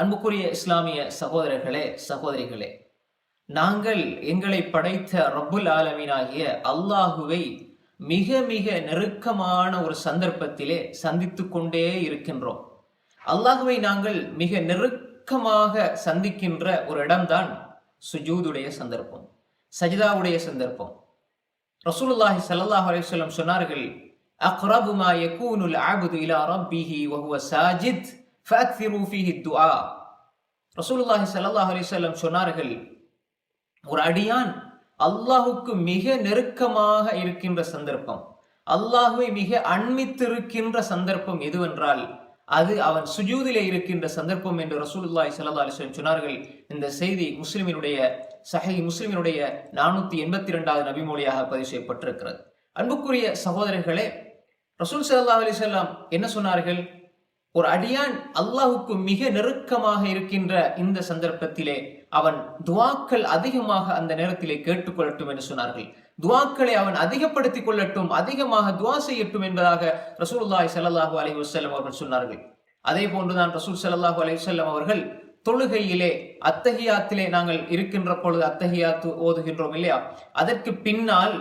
அன்புக்குரிய இஸ்லாமிய சகோதரர்களே, சகோதரிகளே, நாங்கள் எங்களை படைத்த ரப்புல் ஆலமீனாகிய அல்லாஹுவை மிக மிக நெருக்கமான ஒரு சந்தர்ப்பத்திலே சந்தித்துக் கொண்டே இருக்கின்றோம். அல்லாஹுவை நாங்கள் மிக நெருக்கமாக சந்திக்கின்ற ஒரு இடம்தான் சுஜூதுடைய சந்தர்ப்பம், சஜிதாவுடைய சந்தர்ப்பம். ரசூலுல்லாஹி ஸல்லல்லாஹு அலைஹி வஸல்லம் சொன்னார்கள், அக்ரபு மா யகூனுல் அப்து இலா ரப்பிஹி வஹுவ சாஜித் ஃபஅக்ஸிரு ஃபீஹி துஆ. ரசூலுல்லாஹி ஸல்லல்லாஹு அலைஹி வஸல்லம் சொன்னார்கள், ஒரு அடியான் அல்லாஹுக்கு மிக நெருக்கமாக இருக்கின்ற சந்தர்ப்பம், அல்லாஹுவை மிக அண்மித்திருக்கின்ற சந்தர்ப்பம் எதுவென்றால் அது அவன் சுஜூதிலே இருக்கின்ற சந்தர்ப்பம் என்று ரசூலுல்லாஹி ஸல்லல்லாஹு அலைஹி வஸல்லம் சொன்னார்கள். இந்த செய்தி சஹீஹ் முஸ்லிமினுடைய 482வது நபிமொழியாக பதிவு செய்யப்பட்டிருக்கிறது. அன்புக்குரிய சகோதரர்களே, ரசூல் ஸல்லல்லாஹு அலைஹி வஸல்லம் என்ன சொன்னார்கள்? ஒரு அடியான் அல்லாஹுக்கு மிக நெருக்கமாக இருக்கின்ற இந்த சந்தர்ப்பத்திலே அவன் துஆக்கள் அதிகமாக அந்த நேரத்திலே கேட்டுக்கொள்ளட்டும் என்று சொன்னார்கள். துஆக்களை அவன் அதிகப்படுத்திக் கொள்ளட்டும், அதிகமாக துஆ செய்யட்டும் என்பதாக ரசூலுல்லாஹி ஸல்லல்லாஹு அலைஹி வஸல்லம் அவர்கள் சொன்னார்கள். அதே போன்றுதான் ரசூல் ஸல்லல்லாஹு அலைஹி வஸல்லம் அவர்கள் தொழுகையிலே அத்தஹியாத்திலே நாங்கள் இருக்கின்ற பொழுது அத்தஹியாத்து ஓதுகின்றோம் இல்லையா, அதற்கு பின்னால்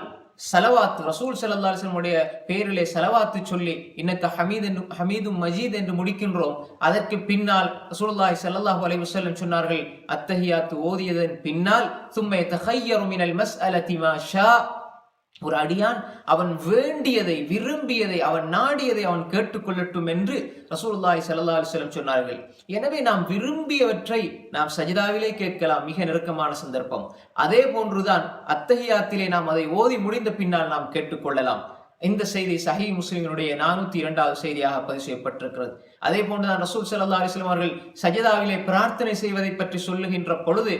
சலவாத், ரசூல் ஸல்லல்லாஹு அலைஹி வஸல்லம் உடைய பேரிலே சலவாத்து சொல்லி இன்னக்க ஹமீதும் மஜீத் என்று முடிக்கின்றோம். அதற்கு பின்னால் ரசூலுல்லாஹி ஸல்லல்லாஹு அலைஹி வஸல்லம் சொன்னார்கள், அத்தஹியாத்து ஓதியதன் பின்னால் சும்ம யதஹய்யரு மினல் மஸ்அலதி மா ஷா, ஒரு அடியான் அவன் வேண்டியதை, விரும்பியதை, அவன் நாடியதை அவன் கேட்டுக்கொள்ளட்டும் என்று ரசூலுல்லாஹி ஸல்லல்லாஹு அலைஹி வஸல்லம் சொன்னார்கள். எனவே நாம் விரும்பியவற்றை நாம் சஜிதாவிலே கேட்கலாம், மிக நெருக்கமான சந்தர்ப்பம். அதே போன்றுதான் அத்தஹியாத்திலே நாம் அதை ஓதி முடிந்த பின்னால் நாம் கேட்டுக்கொள்ளலாம். இந்த செய்தி சஹீஹ் முஸ்லிமினுடைய 402வது செய்தியாக பதிவு செய்யப்பட்டிருக்கிறது. அதே போன்றுதான் ரசூல் ஸல்லல்லாஹு அலைஹி வஸல்லம் அவர்கள் சஜிதாவிலே பிரார்த்தனை செய்வதை பற்றி சொல்லுகின்ற பொழுது,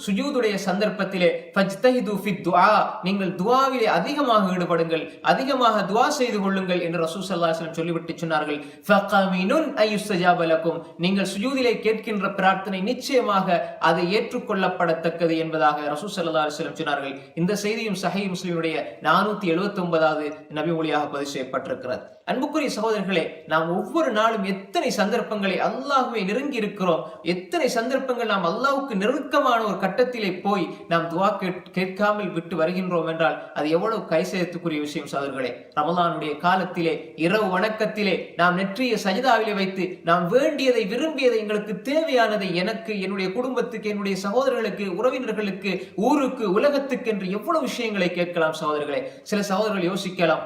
சுஜூதுடைய சந்தர்ப்பத்திலே ஃபஜ்தஹிது ஃபித் துஆ, நீங்கள் துஆவிலே அதிகமாக ஈடுபடுங்கள், அதிகமாக துஆ செய்து கொள்ளுங்கள் என்று ரசூல் ஸல்லல்லாஹு அலைஹி வஸல்லம் சொல்லிவிட்டு சொன்னார்கள், ஃபகமினுன் அய்யுஸ்தஜாப லக்கும், நீங்கள் சுஜூதிலே கேட்கின்ற பிரார்த்தனை நிச்சயமாக அது ஏற்றுக்கொள்ளப்படத்தக்கது என்பதாக ரசூல் ஸல்லல்லாஹு அலைஹி வஸல்லம் சொன்னார்கள். இந்த செய்தியும் சஹீஹ் முஸ்லிமுடைய 479வது நபிமொழியாக பதிவு செய்யப்பட்டிருக்கிறது. அன்புக்குரிய சகோதரர்களே, நாம் ஒவ்வொரு நாளும் எத்தனை சந்தர்ப்பங்களை அல்லாஹ்வை நெருங்கி இருக்கிறோம், எத்தனை சந்தர்ப்பங்கள் நாம் அல்லாஹ்வுக்கு நெருக்கமான ஒரு கட்டத்திலே போய் நாம் துஆ கேட்காமல் விட்டு வருகின்றோம் என்றால் அது எவ்வளவு கைசேதத்துக்குரிய விஷயம் சகோதரர்களே. ரமலானுடைய காலத்திலே இரவு வணக்கத்திலே நாம் நெற்றிய சஜிதாவிலே வைத்து நாம் வேண்டியதை, விரும்பியதை, எங்களுக்கு தேவையானதை, எனக்கு, என்னுடைய குடும்பத்துக்கு, என்னுடைய சகோதரர்களுக்கு, உறவினர்களுக்கு, ஊருக்கு, உலகத்துக்கு என்று எவ்வளவு விஷயங்களை கேட்கலாம் சகோதரர்களே. சில சகோதரர்கள் யோசிக்கலாம்,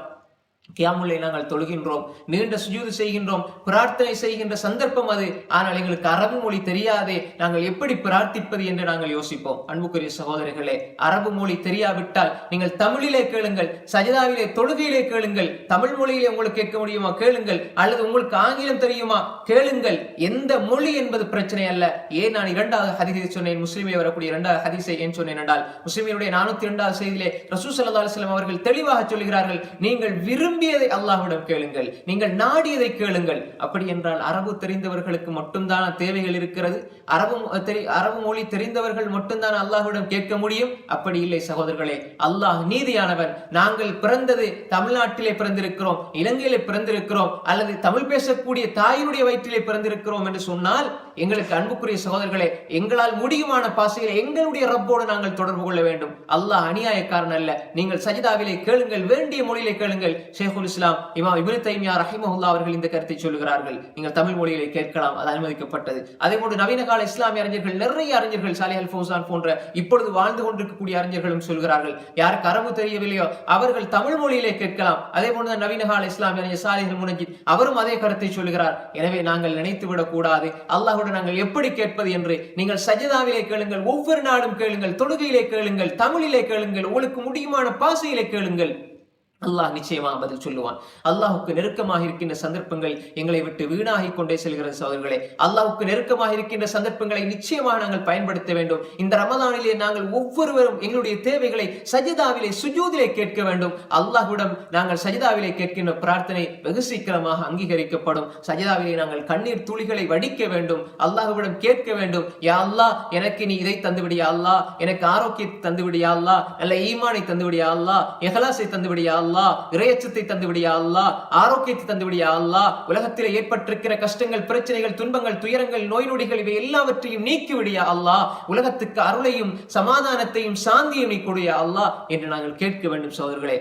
கியாமுல்லை நாங்கள் தொழுகின்றோம், நீண்ட சுஜூது செய்கின்றோம், பிரார்த்தனை செய்கின்ற சந்தர்ப்பம் அது, ஆனால் எங்களுக்கு அரபு மொழி தெரியாதே, நாங்கள் எப்படி பிரார்த்திப்பது என்று நாங்கள் யோசிப்போம். அன்புக்குரிய சகோதரர்களே, அரபு மொழி தெரியாவிட்டால் நீங்கள் தமிழிலே கேளுங்கள், சஜிதாவிலே தொழுகையிலே கேளுங்கள், தமிழ் மொழியிலே உங்களுக்கு கேட்க முடியுமா கேளுங்கள், அல்லது உங்களுக்கு ஆங்கிலம் தெரியுமா கேளுங்கள், எந்த மொழி என்பது பிரச்சனை அல்ல. ஏன் நான் 2வது ஹதீஸை சொன்னேன், முஸ்லிமிலே வரக்கூடிய 2வது ஹதீஸை ஏன் சொன்னேன் என்றால், முஸ்லிமினுடைய 402வது செய்தியிலே ரசூல் ஸல்லல்லாஹு அலைஹி வஸல்லம் அவர்கள் தெளிவாக சொல்கிறார்கள், நீங்கள் விரும்பியதை அல்லாஹ்விடம் கேளுங்கள், நீங்கள் நாடியதை கேளுங்கள். அப்படி என்றால் அரபு தெரிந்தவர்களுக்கு மட்டும்தான் தேவைகள் இருக்கிறது, அரபு மொழி தெரிந்தவர்கள் மட்டும்தான் அல்லாஹ்விடம் கேட்க முடியும்? அப்படி இல்லை சகோதரர்களே. அல்லாஹ் நீதியானவன். நாங்கள் பிறந்தது தமிழ்நாட்டிலே பிறந்திருக்கிறோம், இலங்கையிலே பிறந்திருக்கிறோம், அல்லது தமிழ் பேசக்கூடிய தாயினுடைய வயிற்றிலே பிறந்திருக்கிறோம் என்று சொன்னால் எங்களுக்கு அன்புக்குரிய சகோதரர்களே, எங்களால் முடியுமான பாசையிலே எங்களுடைய ரப்போடு நாங்கள் தொடர்பு கொள்ள வேண்டும். அல்லாஹ் அநியாயக்காரன் அல்ல. நீங்கள் சஜிதாவிலே கேளுங்கள், வேண்டிய மொழியிலே கேளுங்கள். ஷேகுல் இஸ்லாம் இமாம் இப்னு தைமியா ரஹிமஹுல்லாஹ் அவர்கள் இந்த கருத்தை சொல்கிறார்கள், நீங்கள் தமிழ் மொழியிலே கேட்கலாம், அது அனுமதிக்கப்பட்டது. அதே போன்று நவீன கால இஸ்லாமிய அறிஞர்கள், நிறைய அறிஞர்கள், சாலிஹ் அல் ஃபௌசான் போன்ற இப்பொழுது வாழ்ந்து கொண்டிருக்கக்கூடிய அறிஞர்களும் சொல்கிறார்கள், யாருக்கு அரபு தெரியவில்லையோ அவர்கள் தமிழ் மொழியிலே கேட்கலாம். அதே போன்று நவீன கால இஸ்லாமிய அறிஞர் சாலிஹ் அல் முனஜித் அவரும் அதே கருத்தை சொல்கிறார். எனவே நாங்கள் நினைத்து விடக் கூடாது அல்லாஹ்வுடன் நாங்கள் எப்படி கேட்பது என்று. நீங்கள் சஜிதாவிலே கேளுங்கள், ஒவ்வொரு நாளும் கேளுங்கள், தொழுகையிலே கேளுங்கள், தமிழிலே கேளுங்கள், உங்களுக்கு முடியுமான பாசையிலே கேளுங்கள், அல்லாஹ் நிச்சயமாக பதில் சொல்லுவான். அல்லாஹுக்கு நெருக்கமாக இருக்கின்ற சந்தர்ப்பங்கள் எங்களை விட்டு வீணாகி கொண்டே செல்கிறது சகோதரர்களே. அல்லாஹுக்கு நெருக்கமாக இருக்கின்ற சந்தர்ப்பங்களை நிச்சயமாக நாங்கள் பயன்படுத்த வேண்டும். இந்த ரமலானிலே நாங்கள் ஒவ்வொருவரும் எங்களுடைய தேவைகளை சஜிதாவிலே, சுஜூதிலே கேட்க வேண்டும். அல்லாஹ்விடம் நாங்கள் சஜிதாவிலே கேட்கின்ற பிரார்த்தனை வெகு சீக்கிரமாக அங்கீகரிக்கப்படும். சஜிதாவிலே நாங்கள் கண்ணீர் துளிகளை வடிக்க வேண்டும், அல்லாஹ்விடம் கேட்க வேண்டும். யா அல்லாஹ், எனக்கு நீ இதை தந்துவிடியா அல்லாஹ், எனக்கு ஆரோக்கியத்தை தந்துவிடியா அல்லாஹ், நல்ல ஈமானை தந்துவிடியா அல்லாஹ், இஹ்லாஸை தந்துவிடியா அல்லாஹ், இறையச்சத்தை தந்துவிடு யா அல்லாஹ், ஆரோக்கியத்தை தந்துவிடு யா அல்லாஹ், உலகத்திலே ஏற்பட்டிருக்கிற கஷ்டங்கள், பிரச்சனைகள், துன்பங்கள், துயரங்கள், நோய் நொடிகள் இவை எல்லாவற்றையும் நீக்கிவிடு யா அல்லாஹ், உலகத்துக்கு அருளையும் சமாதானத்தையும் சாந்தியும் நீ கொடு யா அல்லாஹ் என்று நாங்கள் கேட்க வேண்டும் சகோதரர்களே.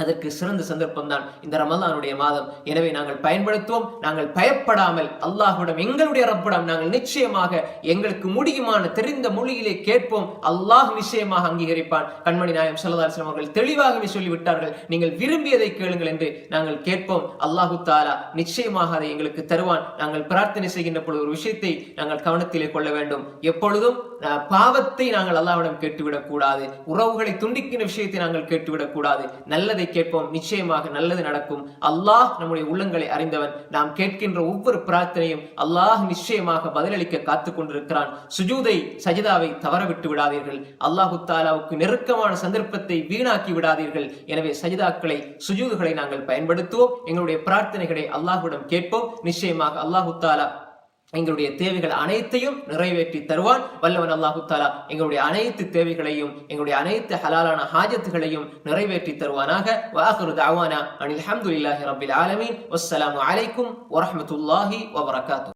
அதற்கு சிறந்த சந்தர்ப்பம் தான் இந்த ரமலானுடைய மாதம். எனவே நாங்கள் பயன்படுத்துவோம். நாங்கள் பயப்படாமல் அல்லாஹ்விடம், எங்களுடைய ரப்பிடம் நாங்கள் நிச்சயமாக எங்களுக்கு முடியுமான தெரிந்த மொழியிலே கேட்போம். அல்லாஹ் நிச்சயமாக அங்கீகரிப்பான். கண்மணி நாயகம் ஸல்லல்லாஹு அலைஹி வஸல்லம் அவர்கள் தெளிவாகவே சொல்லிவிட்டார்கள், நீங்கள் விரும்பியதை கேளுங்கள் என்று. நாங்கள் கேட்போம். அல்லாஹு தஆலா நிச்சயமாக அதை எங்களுக்கு தருவான். நாங்கள் பிரார்த்தனை செய்கின்ற பொழுது ஒரு விஷயத்தை நாங்கள் கவனத்திலே கொள்ள வேண்டும். எப்பொழுதும் பாவத்தை நாங்கள் அல்லாஹ்விடம் கேட்டுவிடக் கூடாது. உறவுகளை துண்டிக்கின்ற விஷயத்தை நாங்கள் கேட்டுவிடக் கூடாது. நல்லதை கேட்போம், நிச்சயமாக நல்லது நடக்கும். அல்லாஹ் நம்முடைய உள்ளங்களை அறிந்தவன். நாம் கேட்கின்ற ஒவ்வொரு பிரார்த்தனையும் அல்லாஹ் நிச்சயமாக பதிலளிக்க காத்துக் கொண்டிருக்கிறான். சுஜூதை, சஜிதாவை தவற விட்டு விடாதீர்கள். அல்லாஹு தஆலாவுக்கு நெருக்கமான சந்தர்ப்பத்தை வீணாக்கி விடாதீர்கள். எனவே சஜிதாக்களை, சுஜூதுகளை நாங்கள் பயன்படுத்துவோம். எங்களுடைய பிரார்த்தனைகளை அல்லாஹ்விடம் கேட்போம். நிச்சயமாக அல்லாஹு தஆலா எங்களுடைய தேவைகள் அனைத்தையும் நிறைவேற்றி தருவான். வல்லவன் அல்லாஹு தஆலா எங்களுடைய அனைத்து தேவைகளையும், எங்களுடைய அனைத்து ஹலாலான ஹாஜத்துகளையும் நிறைவேற்றி தருவானாக. வஆகிரு தஅவானா அனில் ஹம்துலில்லாஹி ரப்பில் ஆலமீன். வஸ்ஸலாமு அலைக்கும் வரஹ்மத்துல்லாஹி வபரகாத்துஹு.